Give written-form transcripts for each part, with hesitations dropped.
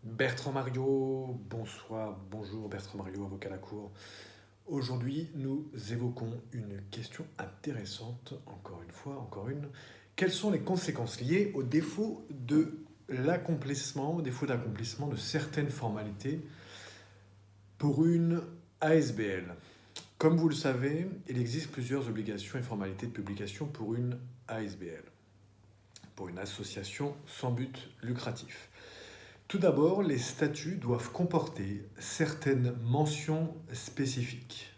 Bertrand Mariot, bonsoir, bonjour Bertrand Mariot, avocat à la Cour. Aujourd'hui, nous évoquons une question intéressante, encore une fois, encore une. Quelles sont les conséquences liées au défaut d'accomplissement de certaines formalités pour une ASBL? Comme vous le savez, il existe plusieurs obligations et formalités de publication pour une ASBL, pour une association sans but lucratif. Tout d'abord, les statuts doivent comporter certaines mentions spécifiques.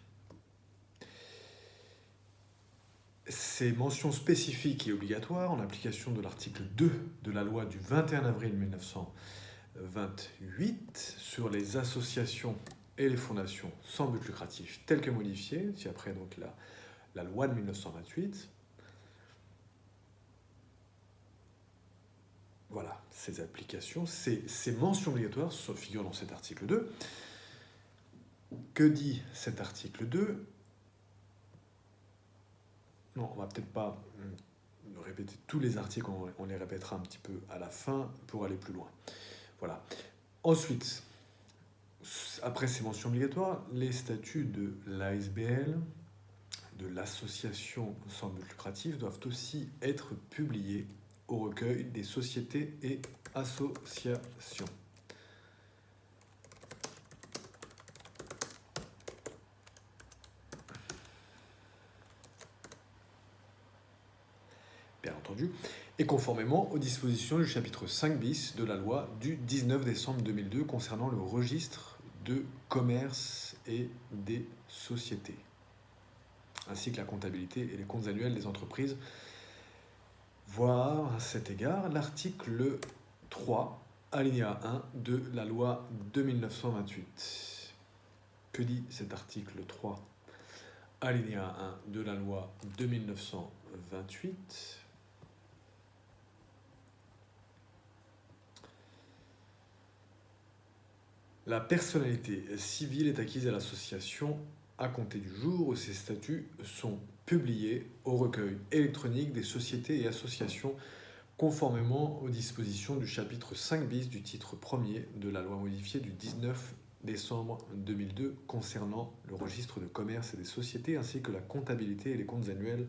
Ces mentions spécifiques et obligatoires, en application de l'article 2 de la loi du 21 avril 1928 sur les associations et les fondations sans but lucratif, telles que modifiées, c'est après donc la loi de 1928. Voilà, ces applications, ces mentions obligatoires figurent dans cet article 2. Que dit cet article 2 ? Non, on va peut-être pas répéter tous les articles, on les répétera un petit peu à la fin pour aller plus loin. Voilà. Ensuite, après ces mentions obligatoires, les statuts de l'ASBL, de l'association sans but lucratif, doivent aussi être publiés au recueil des sociétés et associations. Bien entendu, et conformément aux dispositions du chapitre 5 bis de la loi du 19 décembre 2002 concernant le registre de commerce et des sociétés, ainsi que la comptabilité et les comptes annuels des entreprises. Voir à cet égard l'article 3, alinéa 1 de la loi de 1928. Que dit cet article 3, alinéa 1 de la loi de 1928 ? La personnalité civile est acquise à l'association à compter du jour où ses statuts sont publiés au recueil électronique des sociétés et associations conformément aux dispositions du chapitre 5 bis du titre 1er de la loi modifiée du 19 décembre 2002 concernant le registre de commerce et des sociétés ainsi que la comptabilité et les comptes annuels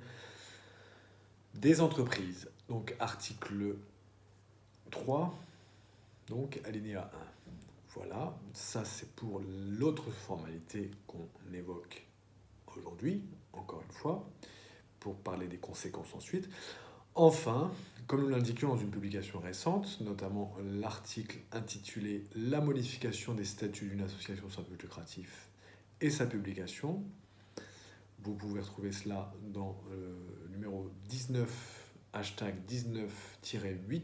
des entreprises. Donc article 3, donc alinéa 1. Voilà, ça c'est pour l'autre formalité qu'on évoque aujourd'hui, encore une fois, pour parler des conséquences ensuite. Enfin, comme nous l'indiquions dans une publication récente, notamment l'article intitulé « La modification des statuts d'une association sans but lucratif et sa publication », vous pouvez retrouver cela dans le numéro 19, hashtag 19-8,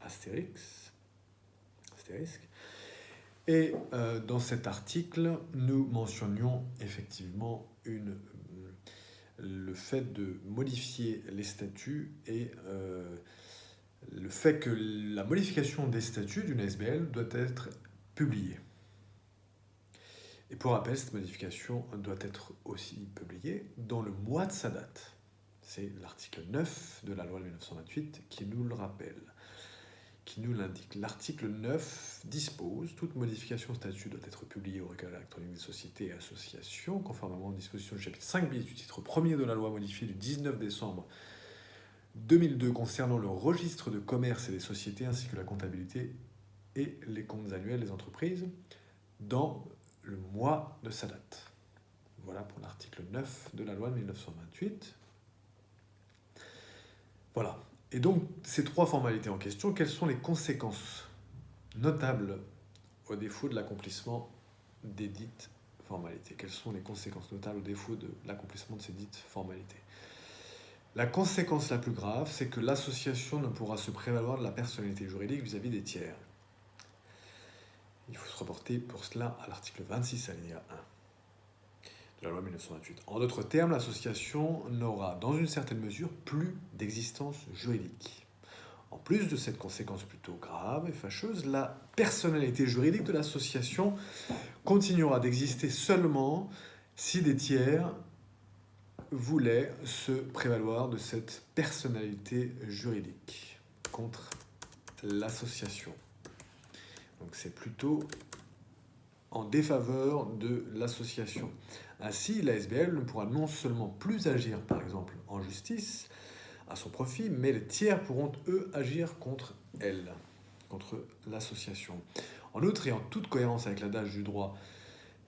astérisque. Et dans cet article, nous mentionnions effectivement le fait de modifier les statuts et le fait que la modification des statuts d'une ASBL doit être publiée. Et pour rappel, cette modification doit être aussi publiée dans le mois de sa date. C'est l'article 9 de la loi de 1928 qui nous le rappelle, qui nous l'indique. L'article 9 dispose « Toute modification au statut doit être publiée au recueil électronique des sociétés et associations, conformément aux dispositions du chapitre 5 bis du titre 1er de la loi modifiée du 19 décembre 2002 concernant le registre de commerce et des sociétés ainsi que la comptabilité et les comptes annuels des entreprises dans le mois de sa date. » Voilà pour l'article 9 de la loi de 1928. Voilà. Et donc, ces trois formalités en question, quelles sont les conséquences notables au défaut de l'accomplissement des dites formalités? Quelles sont les conséquences notables au défaut de l'accomplissement de ces dites formalités? La conséquence la plus grave, c'est que l'association ne pourra se prévaloir de la personnalité juridique vis-à-vis des tiers. Il faut se reporter pour cela à l'article 26 alinéa 1 de la loi 1928. En d'autres termes, l'association n'aura, dans une certaine mesure, plus d'existence juridique. En plus de cette conséquence plutôt grave et fâcheuse, la personnalité juridique de l'association continuera d'exister seulement si des tiers voulaient se prévaloir de cette personnalité juridique contre l'association. Donc c'est plutôt en défaveur de l'association. Ainsi, la SBL ne pourra non seulement plus agir, par exemple, en justice à son profit, mais les tiers pourront, eux, agir contre elle, contre l'association. En outre, et en toute cohérence avec l'adage du droit,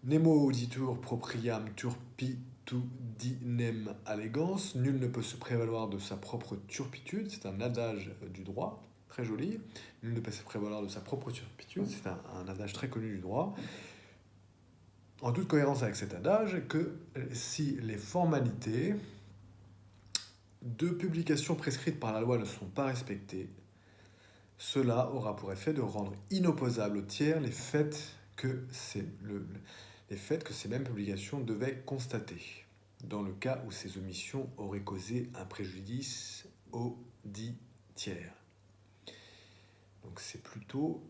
Nemo auditur propriam turpitudinem allegans, nul ne peut se prévaloir de sa propre turpitude, c'est un adage du droit, très joli. Nul ne peut se prévaloir de sa propre turpitude, c'est un adage très connu du droit. En toute cohérence avec cet adage, que si les formalités de publication prescrites par la loi ne sont pas respectées, cela aura pour effet de rendre inopposables aux tiers les faits que ces mêmes publications devaient constater, dans le cas où ces omissions auraient causé un préjudice aux dits tiers. Donc c'est plutôt,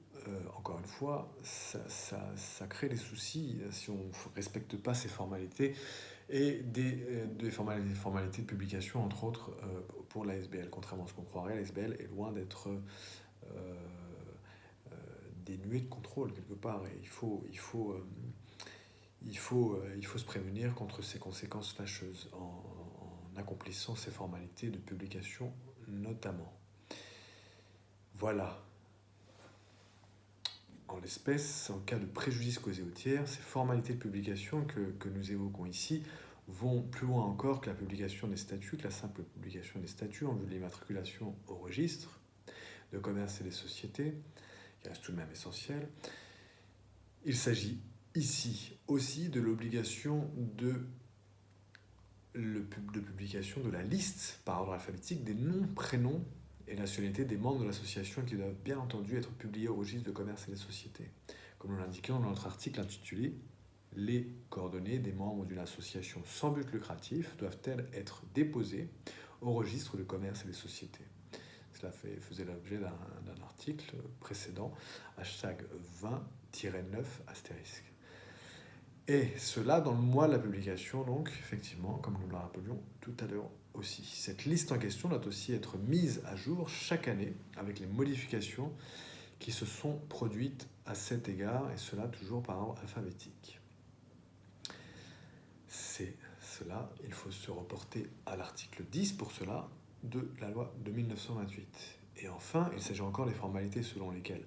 encore une fois, ça crée des soucis si on ne respecte pas ces formalités et des formalités de publication, entre autres, pour la SBL. Contrairement à ce qu'on croirait, la SBL est loin d'être dénuée de contrôle quelque part. Et il faut se prémunir contre ces conséquences fâcheuses en accomplissant ces formalités de publication notamment. Voilà. En l'espèce, en cas de préjudice causé au tiers, ces formalités de publication que nous évoquons ici vont plus loin encore que la publication des statuts, que la simple publication des statuts en vue de l'immatriculation au registre de commerce et des sociétés, qui reste tout de même essentiel. Il s'agit ici aussi de l'obligation de publication de la liste par ordre alphabétique des noms, prénoms et nationalités des membres de l'association qui doivent bien entendu être publiés au registre de commerce et des sociétés. Comme nous l'indiquons dans notre article intitulé « Les coordonnées des membres d'une association sans but lucratif doivent-elles être déposées au registre de commerce et des sociétés ?» Cela faisait l'objet d'un article précédent, hashtag 20-9 astérisque. Et cela dans le mois de la publication, donc, effectivement, comme nous le rappelions tout à l'heure aussi. Cette liste en question doit aussi être mise à jour chaque année avec les modifications qui se sont produites à cet égard, et cela toujours par ordre alphabétique. C'est cela, il faut se reporter à l'article 10 pour cela de la loi de 1928. Et enfin, il s'agit encore des formalités selon lesquelles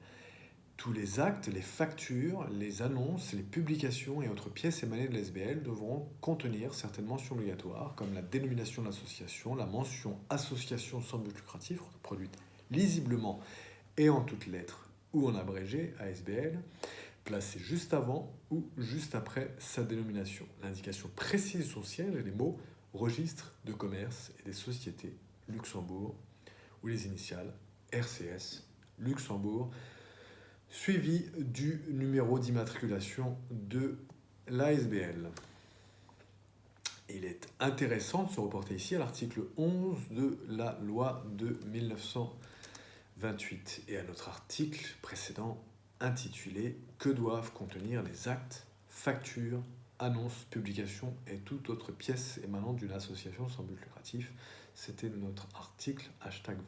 tous les actes, les factures, les annonces, les publications et autres pièces émanées de l'SBL devront contenir certaines mentions obligatoires, comme la dénomination de l'association, la mention association sans but lucratif, produite lisiblement et en toutes lettres ou en abrégé ASBL, placée juste avant ou juste après sa dénomination. L'indication précise de son siège et les mots registre de commerce et des sociétés Luxembourg ou les initiales RCS Luxembourg, suivi du numéro d'immatriculation de l'ASBL. Il est intéressant de se reporter ici à l'article 11 de la loi de 1928 et à notre article précédent intitulé « Que doivent contenir les actes, factures, annonces, publications et toute autre pièce émanant d'une association sans but lucratif ». C'était notre article hashtag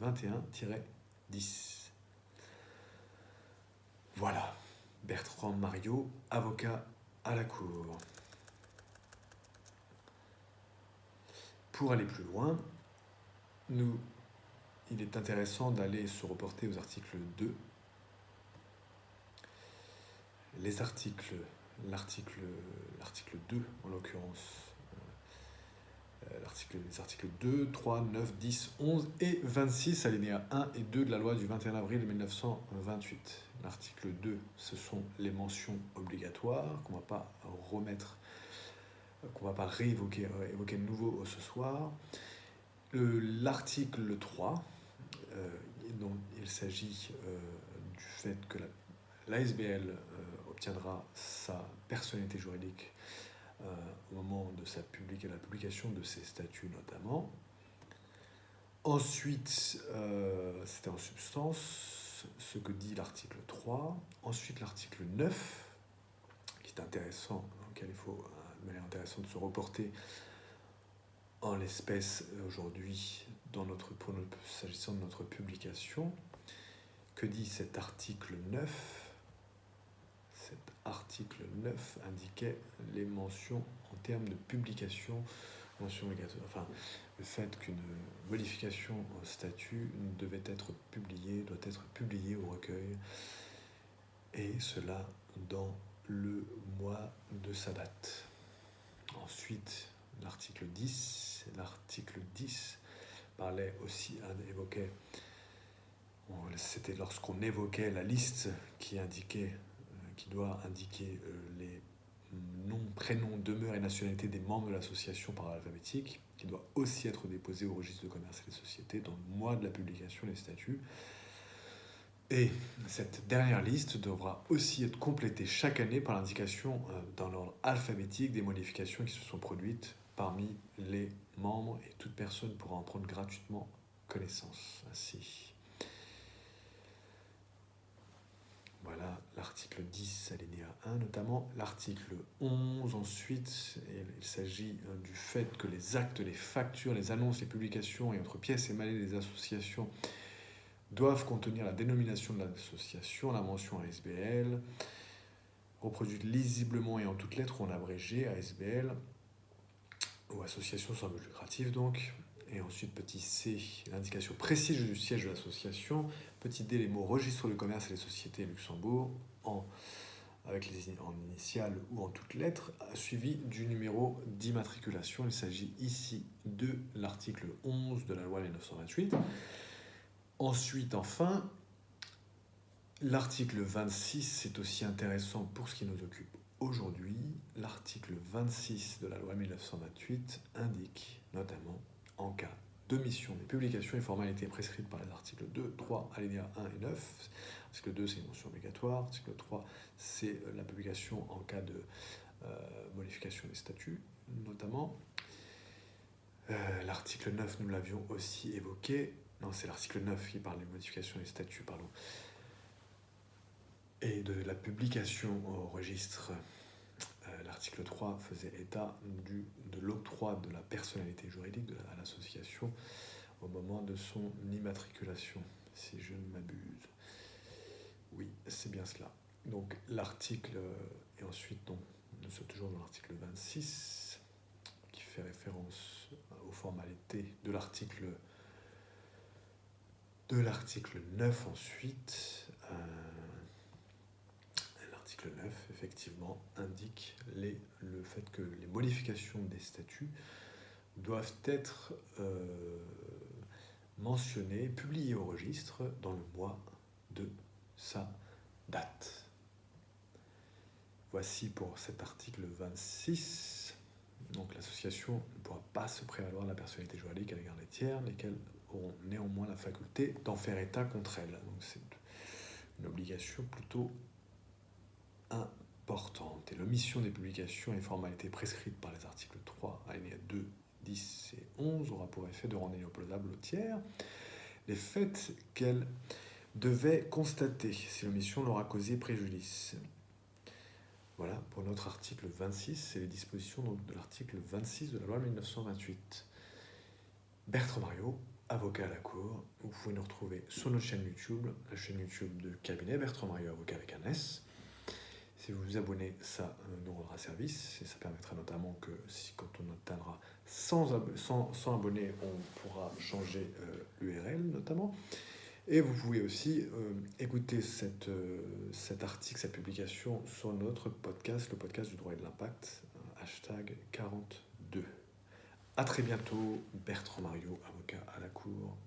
21-10. Voilà, Bertrand Mariot, avocat à la Cour. Pour aller plus loin, il est intéressant d'aller se reporter aux articles 2. L'article 2, en l'occurrence, les articles 2, 3, 9, 10, 11 et 26, alinéas 1 et 2 de la loi du 21 avril 1928. L'article 2, ce sont les mentions obligatoires qu'on ne va pas remettre, qu'on ne va pas réévoquer de nouveau ce soir. L'article 3, dont il s'agit du fait que l'ASBL obtiendra sa personnalité juridique au moment de la publication de ses statuts notamment. Ensuite, c'était en substance ce que dit l'article 3. Ensuite, l'article 9, qui est intéressant, auquel il faut de manière intéressante de se reporter en l'espèce aujourd'hui s'agissant de notre publication. Que dit cet article 9 ? cet article 9 indiquait les mentions en termes de publication, mention obligatoire, enfin le fait qu'une modification au statut doit être publiée au recueil, et cela dans le mois de sa date. Ensuite, l'article 10 parlait aussi, évoquait, c'était lorsqu'on évoquait la liste qui doit indiquer les noms, prénoms, demeures et nationalités des membres de l'association par alphabétique, qui doit aussi être déposée au registre de commerce et des sociétés dans le mois de la publication des statuts. Et cette dernière liste devra aussi être complétée chaque année par l'indication dans l'ordre alphabétique des modifications qui se sont produites parmi les membres, et toute personne pourra en prendre gratuitement connaissance. Ainsi, voilà l'article 10, alinéa 1 notamment. L'article 11 ensuite, il s'agit du fait que les actes, les factures, les annonces, les publications et autres pièces émanées des associations doivent contenir la dénomination de l'association, la mention ASBL, reproduite lisiblement et en toutes lettres ou en abrégé ASBL, ou association sans but lucratif donc. Et ensuite, petit c, l'indication précise du siège de l'association. Petit d, les mots registre du commerce et les sociétés Luxembourg, en initiales ou en toutes lettres, suivi du numéro d'immatriculation. Il s'agit ici de l'article 11 de la loi 1928. Ensuite, enfin, l'article 26, c'est aussi intéressant pour ce qui nous occupe aujourd'hui. L'article 26 de la loi 1928 indique notamment, en cas d'omission des publications et formalités prescrites par les articles 2, 3, alinéa 1 et 9. Article 2, c'est une mention obligatoire. Article 3, c'est la publication en cas de modification des statuts, notamment. L'article 9, nous l'avions aussi évoqué. Non, c'est l'article 9 qui parle des modifications des statuts, pardon. Et de la publication au registre. L'article 3 faisait état de l'octroi de la personnalité juridique à l'association au moment de son immatriculation, si je ne m'abuse. Oui, c'est bien cela. Donc l'article, et ensuite donc, nous sommes toujours dans l'article 26, qui fait référence aux formalités de l'article 9 ensuite. L'article 9, effectivement, indique le fait que les modifications des statuts doivent être mentionnées, publiées au registre dans le mois de sa date. Voici pour cet article 26. Donc l'association ne pourra pas se prévaloir de la personnalité juridique à l'égard des tiers, lesquels auront néanmoins la faculté d'en faire état contre elle. Donc c'est une obligation plutôt importante. Et l'omission des publications et formalités prescrites par les articles 3, alinéa 2, 10 et 11 aura pour effet de rendre inopposable au tiers les faits qu'elle devait constater si l'omission leur a causé préjudice. Voilà pour notre article 26, c'est les dispositions donc de l'article 26 de la loi 1928. Bertrand Mariot, avocat à la Cour. Vous pouvez nous retrouver sur notre chaîne YouTube, la chaîne YouTube de cabinet Bertrand Mariot, avocat avec un S. Si vous vous abonnez, ça nous rendra service et ça permettra notamment que quand on atteindra 100 abonnés, on pourra changer l'URL notamment. Et vous pouvez aussi écouter cet article, cette publication sur notre podcast, le podcast du droit et de l'impact, hashtag 42. À très bientôt, Bertrand Mariot, avocat à la Cour.